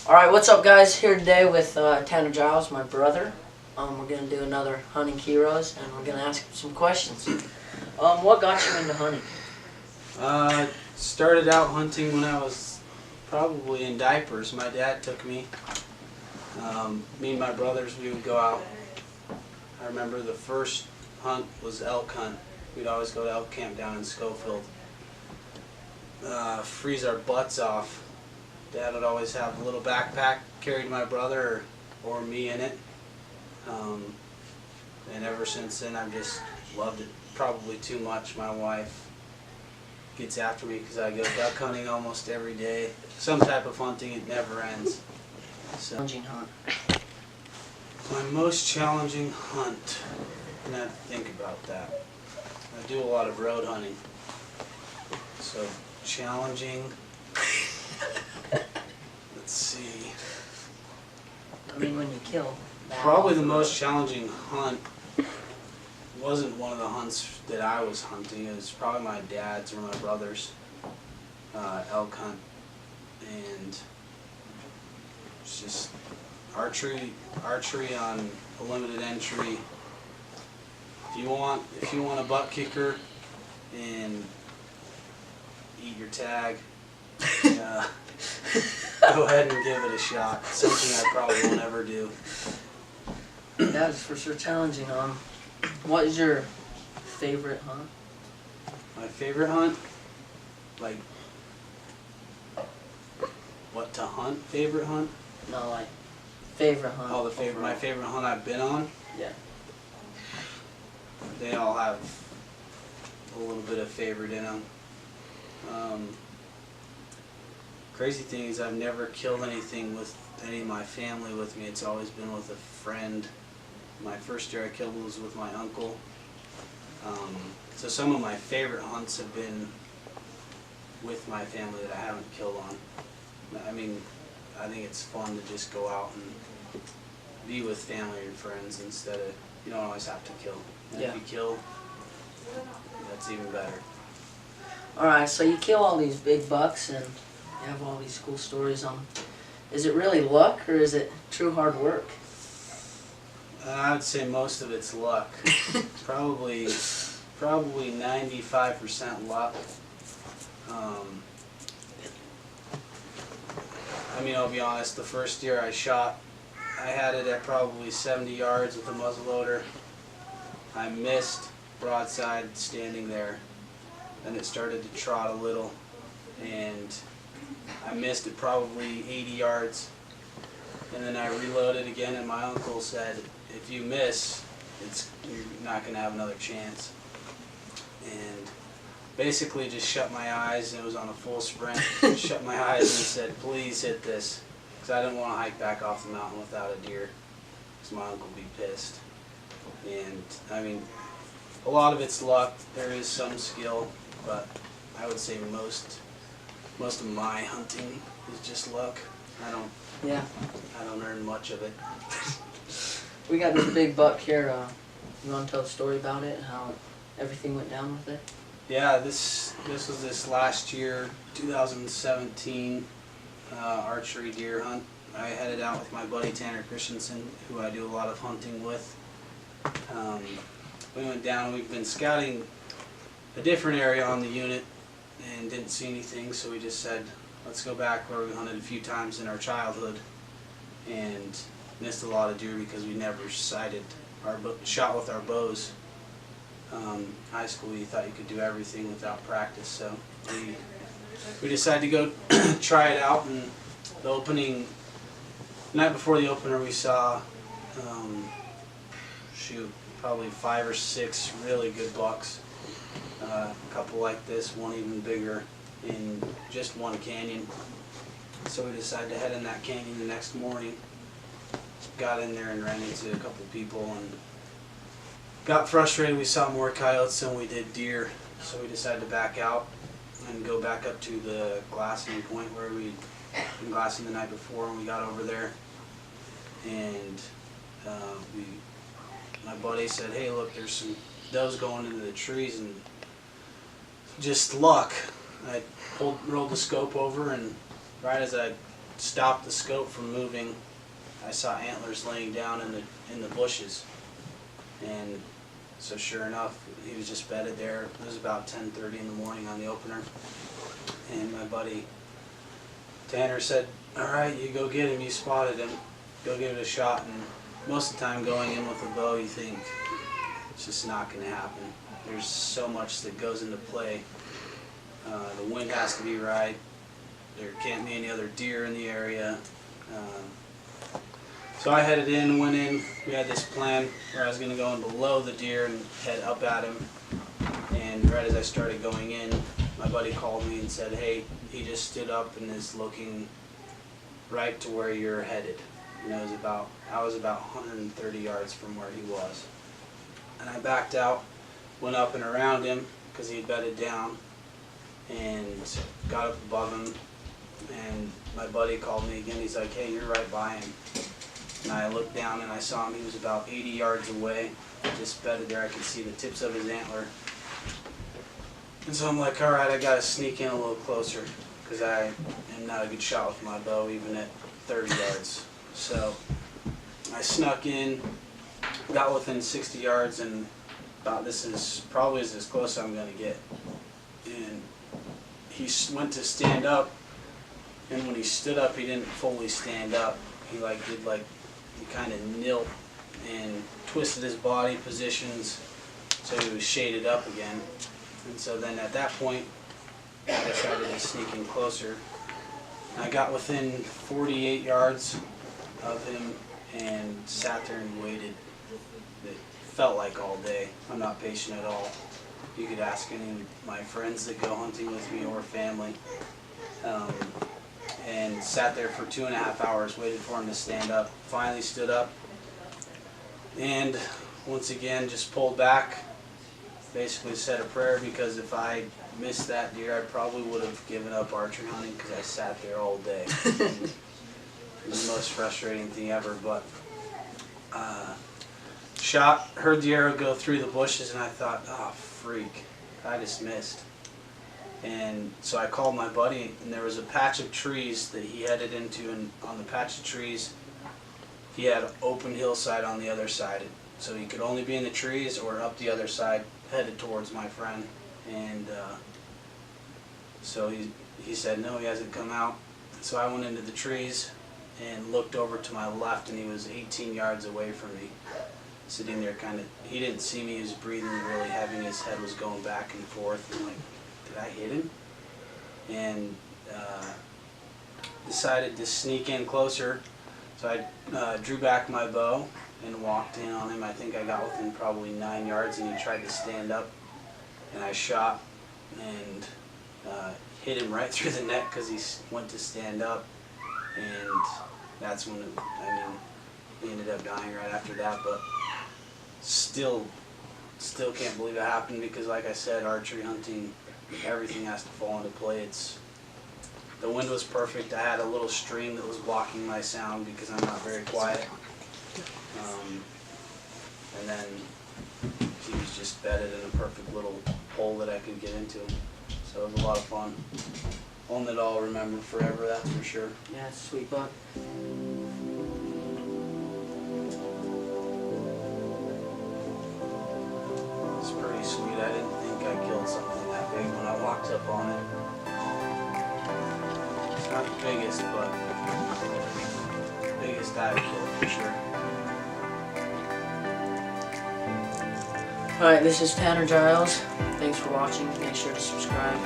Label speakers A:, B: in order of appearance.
A: Alright, what's up guys? Here today with Giles, my brother. We're going to do another Hunting Heroes, and we're going to ask him some questions. What got you into hunting?
B: Started out hunting when I was probably in diapers. My dad took me. Me and my brothers, we would go out. I remember the first hunt was elk hunt. We'd always go to elk camp down in Schofield. Freeze our butts off. Dad would always have a little backpack, carried my brother or me in it. And ever since then I've just loved it probably too much. My wife gets after me because I go duck hunting almost every day. Some type of hunting, it never ends. So,
A: Challenging hunt.
B: my most challenging hunt, I'm gonna have to think about that. I do a lot of road hunting. So challenging, let's see.
A: I mean, when you kill.
B: Probably the most challenging hunt wasn't one of the hunts that I was hunting. It was probably my dad's or my brother's elk hunt, and it's just archery on a limited entry. If you want a butt kicker and eat your tag, go ahead and give it a shot. It's something I probably won't ever do.
A: That is for sure challenging. What is your favorite hunt?
B: My favorite hunt? Like, what to hunt? Favorite hunt?
A: No, like, favorite hunt.
B: Oh, my favorite hunt I've been on?
A: Yeah.
B: They all have a little bit of favorite in them. Crazy thing is I've never killed anything with any of my family with me. It's always been with a friend. My first deer I killed was with my uncle. So some of my favorite hunts have been with my family that I haven't killed on. I mean, I think it's fun to just go out and be with family and friends instead of, you don't always have to kill. And
A: Yeah.
B: if you kill, that's even better.
A: Alright, so you kill all these big bucks and you have all these cool stories on them. Is it really luck or is it true hard work?
B: I would say most of it's luck. Probably 95% luck. I mean, I'll be honest, the first deer I shot, I had it at probably 70 yards with a muzzleloader. I missed broadside standing there. Then it started to trot a little, and I missed it probably 80 yards. And then I reloaded again, and my uncle said, if you miss, you're not going to have another chance. And basically just shut my eyes, and it was on a full sprint. Shut my eyes and said, please hit this. Because I didn't want to hike back off the mountain without a deer, because my uncle would be pissed. And I mean, a lot of it's luck. There is some skill, but I would say most of my hunting is just luck. I don't earn much of it.
A: We got this big buck here. You want to tell the story about it, how everything went down with it?
B: Yeah, this was this last year, 2017 archery deer hunt. I headed out with my buddy Tanner Christensen, who I do a lot of hunting with. We went down. We've been scouting a different area on the unit and didn't see anything, so we just said, let's go back where we hunted a few times in our childhood, and missed a lot of deer because we never shot with our bows. High school, you thought you could do everything without practice, so we decided to go try it out. And the night before the opener, we saw probably 5 or 6 really good bucks. A couple like this, one even bigger, in just one canyon. So we decided to head in that canyon the next morning. Got in there and ran into a couple people and got frustrated. We saw more coyotes than we did deer, so we decided to back out and go back up to the glassing point where we'd been glassing the night before. And we got over there, and my buddy said, hey, look, there's some does going into the trees, and just luck. I rolled the scope over, and right as I stopped the scope from moving, I saw antlers laying down in the bushes, and so sure enough, he was just bedded there. It was about 10:30 in the morning on the opener, and my buddy Tanner said, "All right, you go get him. You spotted him. Go give it a shot." And most of the time, going in with a bow, you think it's just not going to happen. There's so much that goes into play. The wind has to be right. There can't be any other deer in the area. So I headed in, went in. We had this plan where I was going to go in below the deer and head up at him. And right as I started going in, my buddy called me and said, "Hey, he just stood up and is looking right to where you're headed." And I was about 130 yards from where he was. And I backed out, went up and around him because he had bedded down, and got up above him. And my buddy called me again. He's like, "Hey, you're right by him." And I looked down and I saw him. He was about 80 yards away, just bedded there. I could see the tips of his antler. And so I'm like, all right, I gotta sneak in a little closer because I am not a good shot with my bow, even at 30 yards. So I snuck in, got within 60 yards, and thought this is probably as close as I'm gonna get. And he went to stand up, and when he stood up, he didn't fully stand up. He he kind of knelt and twisted his body positions so he was shaded up again. And so then at that point, I decided to sneak in closer. I got within 48 yards of him and sat there and waited. It felt like all day. I'm not patient at all. You could ask any of my friends that go hunting with me or family. And sat there for 2.5 hours, waited for him to stand up. Finally stood up, and once again just pulled back. Basically said a prayer, because if I missed that deer, I probably would have given up archery hunting because I sat there all day. It was the most frustrating thing ever. But heard the arrow go through the bushes, and I thought, oh freak, I just missed. And so I called my buddy, and there was a patch of trees that he headed into, and on the patch of trees, he had open hillside on the other side. So he could only be in the trees or up the other side, headed towards my friend. And so he said, no, he hasn't come out. So I went into the trees and looked over to my left, and he was 18 yards away from me, sitting there he didn't see me, he was breathing really heavy, and his head was going back and forth. And like, did I hit him? And decided to sneak in closer. So I drew back my bow and walked in on him. I think I got within probably 9 yards, and he tried to stand up, and I shot and hit him right through the neck because he went to stand up, and that's when he ended up dying right after that. But still can't believe it happened, because like I said, archery hunting, everything has to fall into play. The wind was perfect. I had a little stream that was blocking my sound because I'm not very quiet. And then he was just bedded in a perfect little hole that I could get into. So it was a lot of fun. One that I'll remember forever, that's for sure.
A: Yeah, it's a sweet buck.
B: It's pretty sweet. I didn't think I killed something that big when I walked up on it. It's not the biggest, but the biggest I've killed for sure.
A: Alright, this is Tanner Giles. Thanks for watching. Make sure to subscribe.